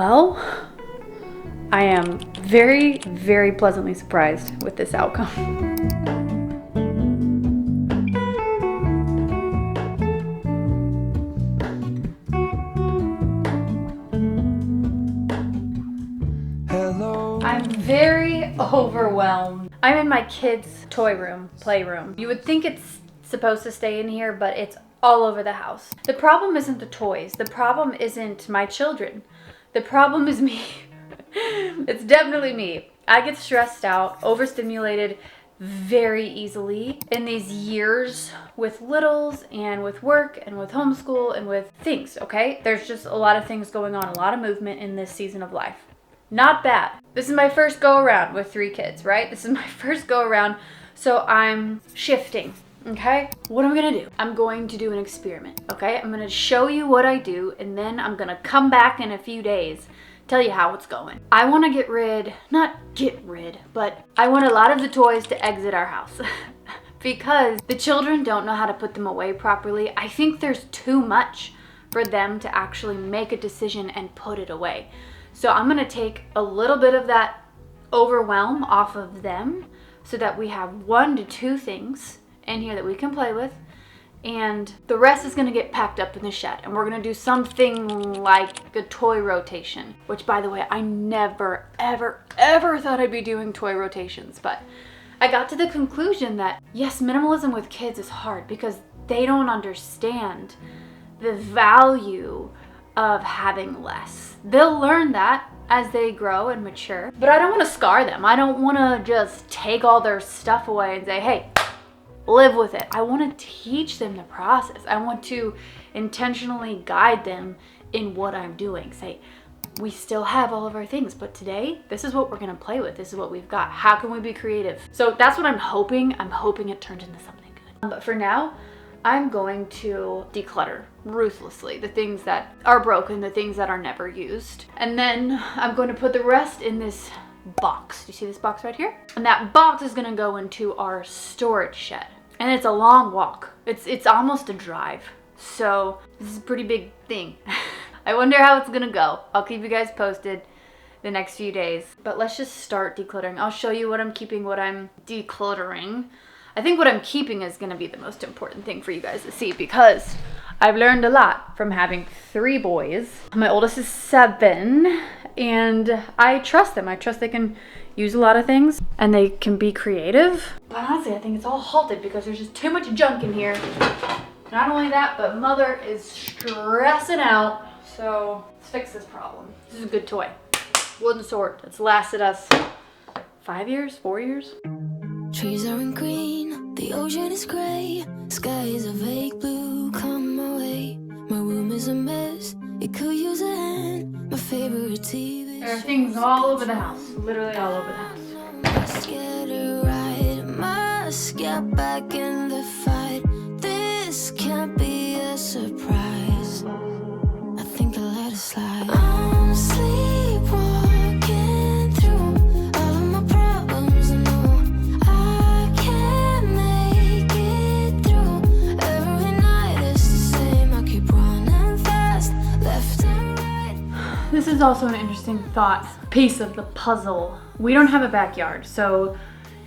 Well, I am very, very pleasantly surprised with this outcome. I'm very overwhelmed. I'm in my kids' toy room, playroom. You would think it's supposed to stay in here, but it's all over the house. The problem isn't the toys. The problem isn't my children. The problem is me. It's definitely me. I get stressed out, overstimulated very easily in these years with littles and with work and with homeschool and with things, okay? There's just a lot of things going on, a lot of movement in this season of life. Not bad. This is my first go around with 3 kids, right? This is my first go around, so I'm shifting, okay? What am I gonna do? I'm going to do an experiment, okay? I'm gonna show you what I do, and then I'm gonna come back in a few days, tell you how it's going. I wanna but I want a lot of the toys to exit our house because the children don't know how to put them away properly. I think there's too much for them to actually make a decision and put it away. So I'm gonna take a little bit of that overwhelm off of them so that we have 1 to 2 things in here that we can play with, and the rest is gonna get packed up in the shed, and we're gonna do something like a toy rotation, which, by the way, I never, ever, ever thought I'd be doing toy rotations, but I got to the conclusion that yes, minimalism with kids is hard because they don't understand the value of having less. They'll learn that as they grow and mature, but I don't want to scar them. I don't want to just take all their stuff away and say, hey, live with it. I want to teach them the process. I want to intentionally guide them in what I'm doing. Say, we still have all of our things, but today, this is what we're going to play with. This is what we've got. How can we be creative? So that's what I'm hoping. I'm hoping it turns into something good. But for now, I'm going to declutter ruthlessly the things that are broken, the things that are never used. And then I'm going to put the rest in this box. Do you see this box right here? And that box is gonna go into our storage shed. And it's a long walk. It's almost a drive. So this is a pretty big thing. I wonder how it's gonna go. I'll keep you guys posted the next few days. But let's just start decluttering. I'll show you what I'm keeping, what I'm decluttering. I think what I'm keeping is gonna be the most important thing for you guys to see because I've learned a lot from having 3 boys. My oldest is 7 and I trust them. I trust they can use a lot of things and they can be creative. But honestly, I think it's all halted because there's just too much junk in here. Not only that, but mother is stressing out. So let's fix this problem. This is a good toy. Wooden sword. It's lasted us 5 years, 4 years. Trees aren't green, the ocean is gray, sky is a vague blue, come my way. My room is a mess, it could use a hand. My favorite TV. There are things all over the house, literally all over the house. Must get it right, must get back in the fight. This can't be a surprise. I think I let it slide. I'm sleepwalking through all of my problems. I know I can't make it through. Every night it's the same. I keep running fast, left and right. This is also an interesting thought piece of the puzzle. We don't have a backyard, so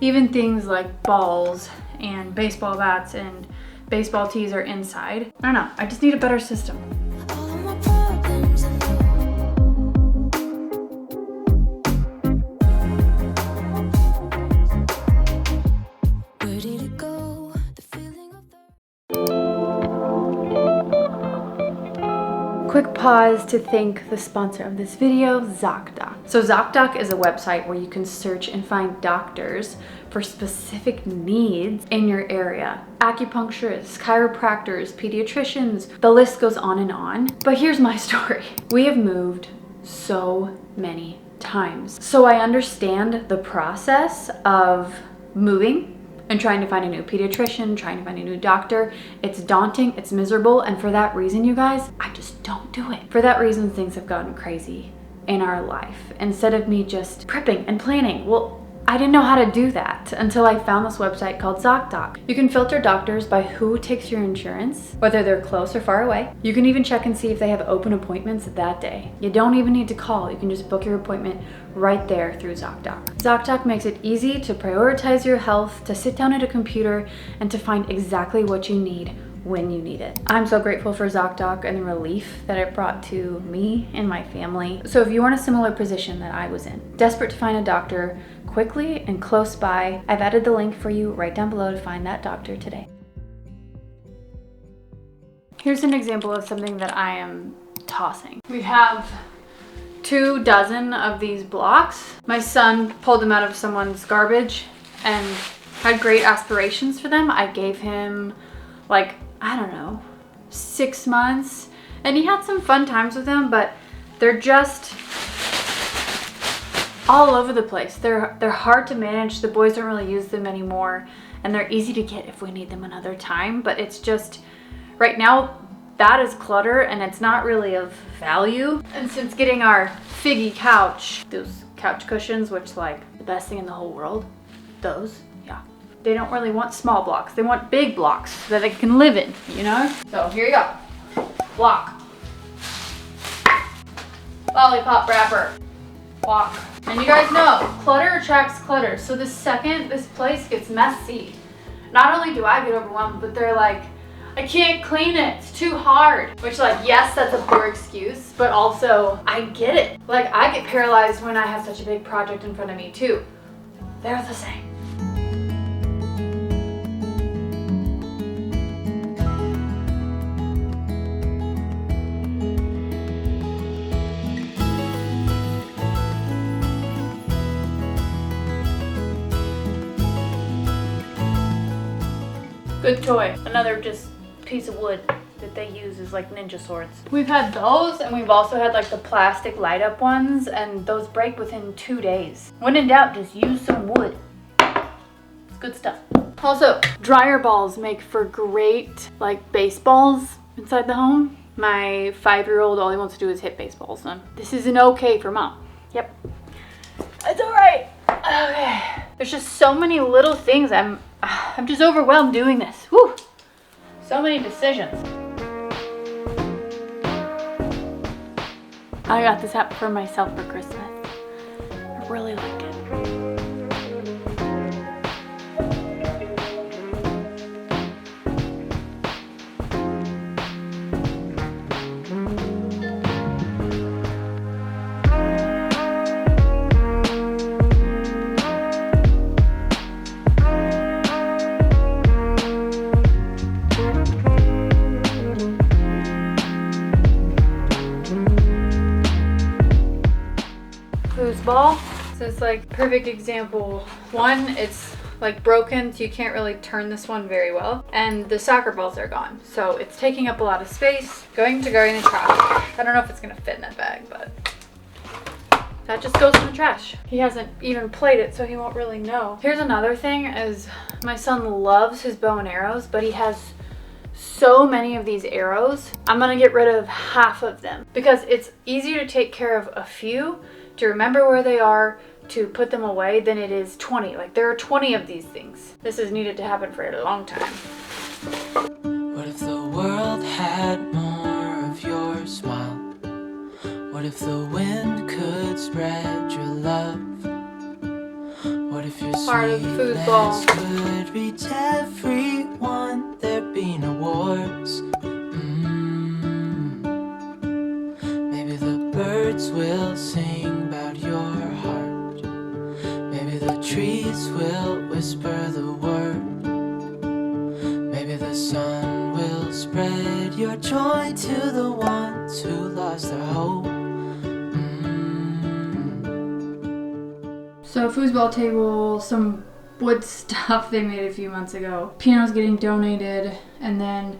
even things like balls and baseball bats and baseball tees are inside. I don't know, I just need a better system. All of my problems, I know. Where did it go? The feeling of the... Quick pause to thank the sponsor of this video, Zocdoc. So Zocdoc is a website where you can search and find doctors for specific needs in your area. Acupuncturists, chiropractors, pediatricians, the list goes on and on. But here's my story. We have moved so many times. So I understand the process of moving and trying to find a new pediatrician, trying to find a new doctor. It's daunting, it's miserable, and for that reason, you guys, I just don't do it. For that reason, things have gotten crazy in our life. Instead of me just prepping and planning, well, I didn't know how to do that until I found this website called Zocdoc. You can filter doctors by who takes your insurance, whether they're close or far away. You can even check and see if they have open appointments that day. You don't even need to call. You can just book your appointment right there through Zocdoc. Zocdoc makes it easy to prioritize your health, to sit down at a computer, and to find exactly what you need when you need it. I'm so grateful for Zocdoc and the relief that it brought to me and my family. So if you're in a similar position that I was in, desperate to find a doctor quickly and close by, I've added the link for you right down below to find that doctor today. Here's an example of something that I am tossing. We have 24 of these blocks. My son pulled them out of someone's garbage and had great aspirations for them. I gave him like, I don't know, 6 months, and he had some fun times with them, but they're just all over the place. They're hard to manage. The boys don't really use them anymore, and they're easy to get if we need them another time, but it's just, right now, that is clutter, and it's not really of value. And since getting our FIGGY couch, those couch cushions, which like the best thing in the whole world, those, yeah. They don't really want small blocks. They want big blocks that they can live in, you know? So here you go. Block. Lollipop wrapper. Block. And you guys know, clutter attracts clutter. So the second this place gets messy, not only do I get overwhelmed, but they're like, I can't clean it, it's too hard. Which like, yes, that's a poor excuse, but also I get it. Like I get paralyzed when I have such a big project in front of me too. They're the same. Good toy. Another just piece of wood that they use is like ninja swords. We've had those, and we've also had like the plastic light up ones, and those break within 2 days. When in doubt, just use some wood. It's good stuff. Also, dryer balls make for great like baseballs inside the home. My 5-year-old, all he wants to do is hit baseballs. So this isn't okay for mom. Yep. It's all right. Okay. There's just so many little things. I'm just overwhelmed doing this. Whew. So many decisions. I got this hat for myself for Christmas. I really like it. Ball. So it's like perfect example. One, it's like broken, so you can't really turn this one very well. And the soccer balls are gone. So it's taking up a lot of space. Going to go in the trash. I don't know if it's gonna fit in that bag, but that just goes in the trash. He hasn't even played it, so he won't really know. Here's another thing is my son loves his bow and arrows, but he has so many of these arrows. I'm gonna get rid of half of them because it's easier to take care of a few, to remember where they are, to put them away, than it is 20. Like there are 20 of these things. This has needed to happen for a long time. What if the world had more of your smile? What if the wind could spread your love? What if your Part of the foosball could reach everyone? There'd be no wars. Maybe the birds will sing about your heart. Maybe the trees will whisper the word. Maybe the sun will spread your joy to the ones who lost their hope. So foosball table, some wood stuff they made a few months ago. Piano's getting donated, and then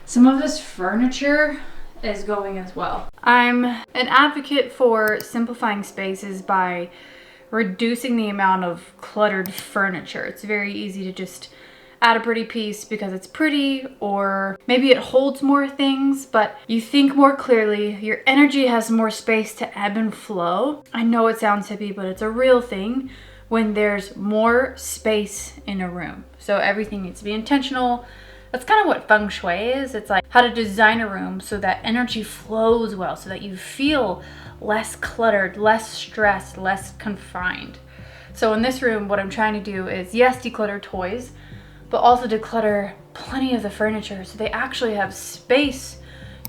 some of this furniture is going as well. I'm an advocate for simplifying spaces by reducing the amount of cluttered furniture. It's very easy to just add a pretty piece because it's pretty, or maybe it holds more things, but you think more clearly, your energy has more space to ebb and flow. I know it sounds hippie, but it's a real thing. when there's more space in a room. So everything needs to be intentional. That's kind of what feng shui is. It's like how to design a room so that energy flows well, so that you feel less cluttered, less stressed, less confined. So in this room, what I'm trying to do is, yes, declutter toys, but also declutter plenty of the furniture so they actually have space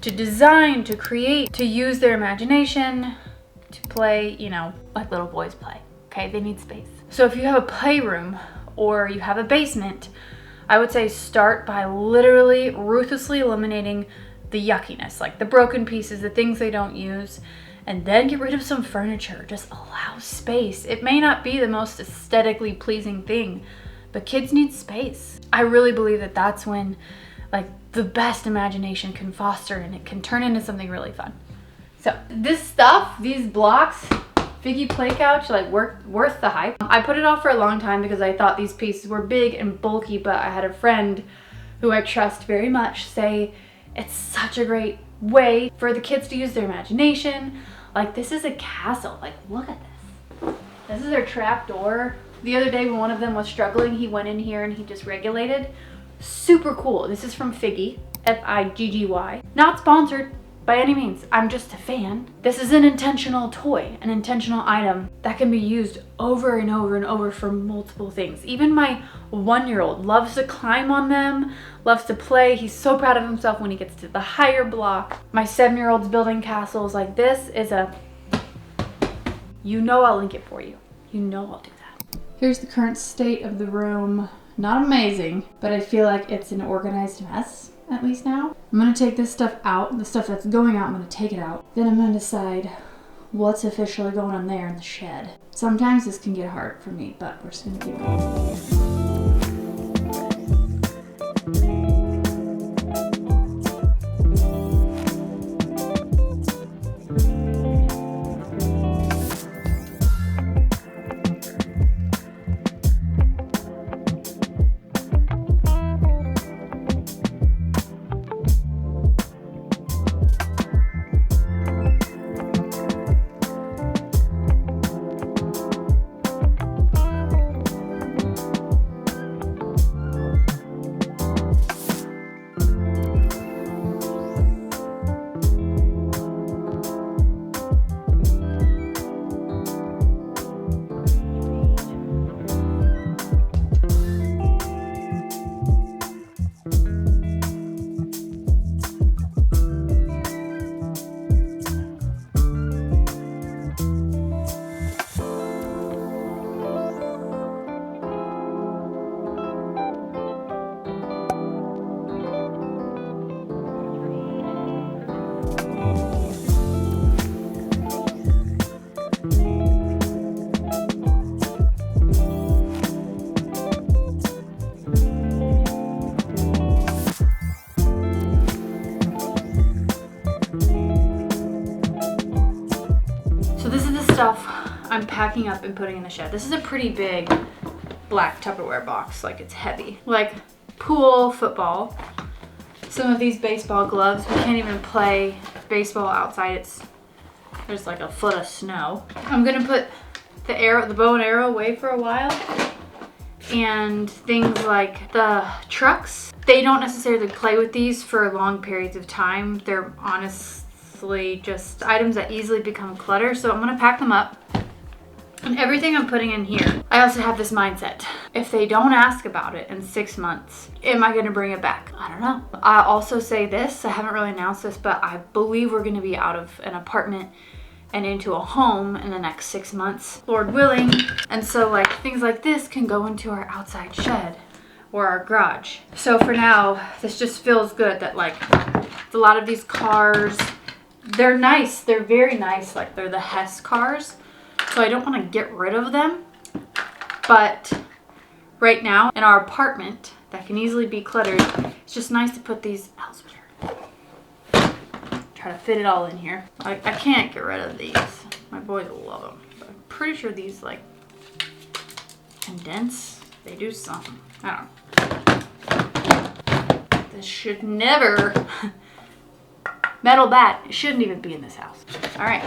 to design, to create, to use their imagination, to play, you know, like little boys play. Okay, they need space. So if you have a playroom or you have a basement, I would say start by literally ruthlessly eliminating the yuckiness, like the broken pieces, the things they don't use, and then get rid of some furniture. Just allow space. It may not be the most aesthetically pleasing thing, but kids need space. I really believe that that's when like the best imagination can foster and it can turn into something really fun. So this stuff, these blocks, FIGGY Play Couch, like worth the hype. I put it off for a long time because I thought these pieces were big and bulky, but I had a friend who I trust very much say it's such a great way for the kids to use their imagination. Like, this is a castle. Like, look at this. This is their trap door. The other day when one of them was struggling, he went in here and he just regulated. Super cool. This is from FIGGY, F-I-G-G-Y. Not sponsored by any means. I'm just a fan. This is an intentional toy, an intentional item that can be used over and over and over for multiple things. Even my 1-year-old loves to climb on them, loves to play. He's so proud of himself when he gets to the higher block. My 7-year-old's building castles. Like, this is a, you know, I'll link it for you. You know I'll do that. Here's the current state of the room. Not amazing, but I feel like it's an organized mess, at least now. I'm gonna take this stuff out, the stuff that's going out, I'm gonna take it out. Then I'm gonna decide what's officially going on there in the shed. Sometimes this can get hard for me, but we're just gonna keep going. I'm packing up and putting in the shed. This is a pretty big black Tupperware box. Like, it's heavy. Like pool, football. Some of these baseball gloves. We can't even play baseball outside. There's like a foot of snow. I'm gonna put the bow and arrow away for a while. And things like the trucks. They don't necessarily play with these for long periods of time. They're honestly just items that easily become clutter. So I'm gonna pack them up. And everything I'm putting in here, I also have this mindset. If they don't ask about it in 6 months, am I gonna bring it back? I don't know. I also say this, I haven't really announced this, but I believe we're gonna be out of an apartment and into a home in the next 6 months, Lord willing. And so like things like this can go into our outside shed or our garage. So for now, this just feels good that like a lot of these cars, they're nice, they're very nice, like they're the Hess cars. So I don't want to get rid of them, but right now in our apartment that can easily be cluttered, it's just nice to put these elsewhere. Try to fit it all in here. I can't get rid of these. My boys will love them. But I'm pretty sure these like condense. They do something. I don't know. This should never, metal bat, it shouldn't even be in this house. All right.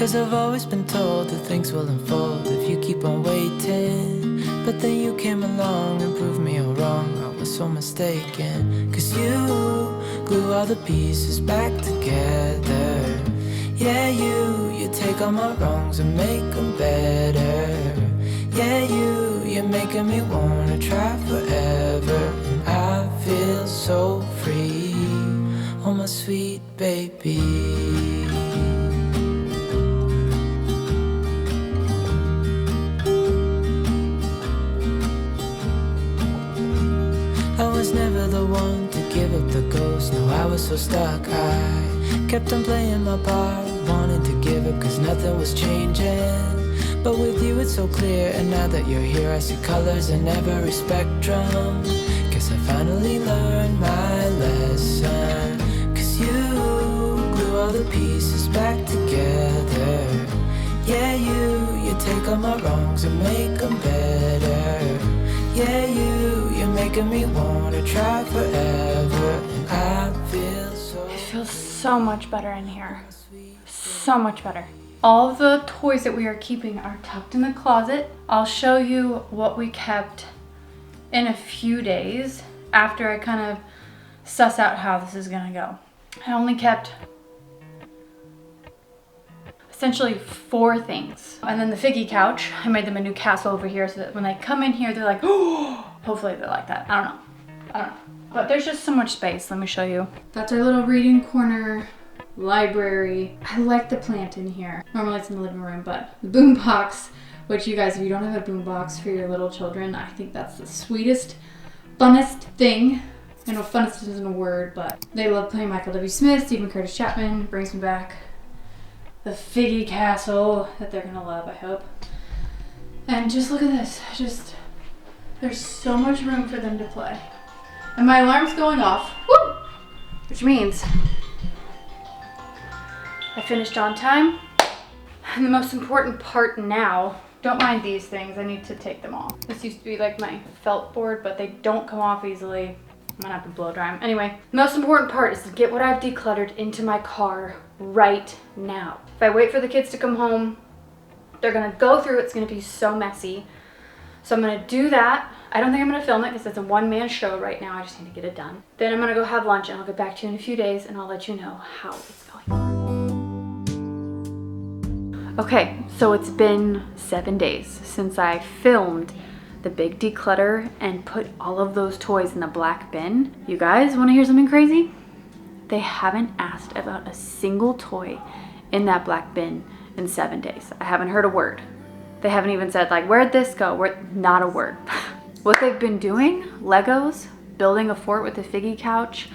'cause I've always been told that things will unfold if you keep on waiting. But then you came along and proved me all wrong. I was so mistaken, 'cause you glue all the pieces back together. Yeah, you take all my wrongs and make them better. Yeah, you're making me wanna try forever. And I feel so free, oh my sweet baby. I was never the one to give up the ghost. No, I was so stuck. I kept on playing my part, wanting to give up 'cause nothing was changing. But with you it's so clear, and now that you're here I see colors in every spectrum. Guess I finally learned my lesson, 'cause you glue all the pieces back together. Yeah, you take all my wrongs and make them better. Yeah, you're making me wanna try forever. And I feel so... It feels so much better in here. So much better. All of the toys that we are keeping are tucked in the closet. I'll show you what we kept in a few days after I kind of suss out how this is gonna go. I only kept essentially 4 things. And then the Figgy couch, I made them a new castle over here so that when they come in here, they're like, oh, hopefully they're like that. I don't know. But there's just so much space. Let me show you. That's our little reading corner. Library. I like the plant in here. Normally it's in the living room, but the boom box, which you guys, if you don't have a boom box for your little children, I think that's the sweetest, funnest thing. I know funnest isn't a word, but they love playing Michael W. Smith, Stephen Curtis Chapman. Brings me back the Figgy castle that they're gonna love, I hope. And just look at this. There's so much room for them to play. And my alarm's going off. Woo! Which means I finished on time. And the most important part now, don't mind these things, I need to take them off. This used to be like my felt board, but they don't come off easily. I'm gonna have to blow dry them. Anyway, the most important part is to get what I've decluttered into my car right now. If I wait for the kids to come home, they're gonna go through, it's gonna be so messy. So I'm gonna do that. I don't think I'm gonna film it because it's a one-man show right now. I just need to get it done. Then I'm gonna go have lunch and I'll get back to you in a few days and I'll let you know how it's going. Okay, so it's been 7 days since I filmed the big declutter and put all of those toys in the black bin. You guys wanna hear something crazy? They haven't asked about a single toy in that black bin in 7 days. I haven't heard a word. They haven't even said like, where'd this go? Not a word. What they've been doing, Legos, building a fort with the Figgy couch,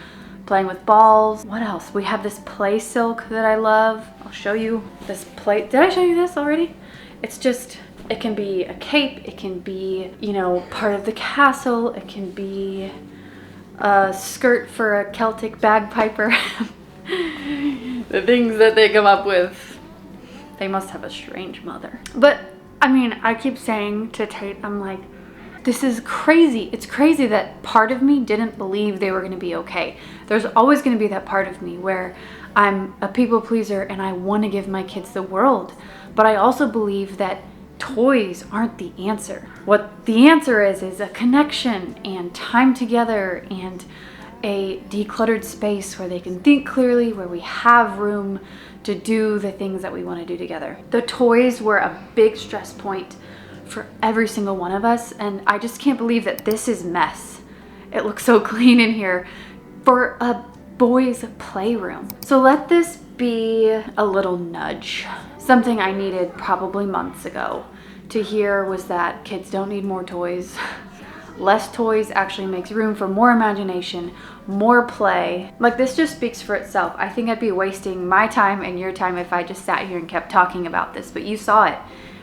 playing with balls. What else? We have this play silk that I love. I'll show you this play. Did I show you this already? It's just, it can be a cape. It can be, you know, part of the castle. It can be a skirt for a Celtic bagpiper. The things that they come up with. They must have a strange mother. But I mean, I keep saying to Tate, I'm like, this is crazy. It's crazy that part of me didn't believe they were gonna be okay. There's always gonna be that part of me where I'm a people pleaser and I wanna give my kids the world. But I also believe that toys aren't the answer. What the answer is a connection and time together and a decluttered space where they can think clearly, where we have room to do the things that we want to do together. The toys were a big stress point for every single one of us, and I just can't believe that this is mess. It looks so clean in here for a boys' playroom. So let this be a little nudge. Something I needed probably months ago to hear was that kids don't need more toys. Less toys actually makes room for more imagination, more play. Like, this just speaks for itself. I think I'd be wasting my time and your time if I just sat here and kept talking about this, but you saw it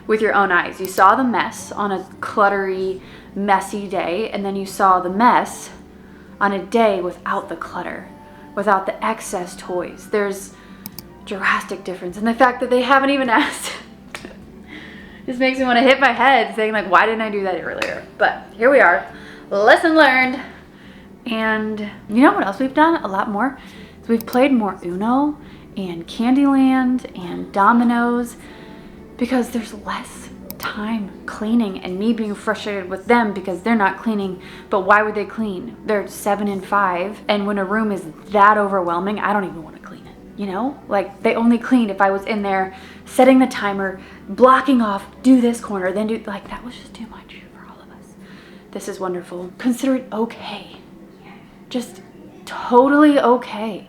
with your own eyes. You saw the mess on a cluttery, messy day, and then you saw the mess on a day without the clutter, without the excess toys. There's drastic difference, and the fact that they haven't even asked just makes me want to hit my head saying like, why didn't I do that earlier? But here we are, lesson learned. And you know what else we've done a lot more? So we've played more Uno and Candyland and Domino's, because there's less time cleaning, and me being frustrated with them because they're not cleaning. But why would they clean? They're 7 and 5, and when a room is that overwhelming, I don't even want to clean it, you know? Like, they only cleaned if I was in there setting the timer, blocking off, do this corner, then do, like, that was just too much for all of us. This is wonderful. Consider it okay, just totally okay,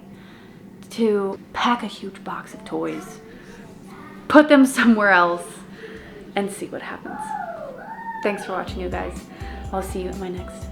to pack a huge box of toys, put them somewhere else, and see what happens. Thanks for watching, you guys. I'll see you in my next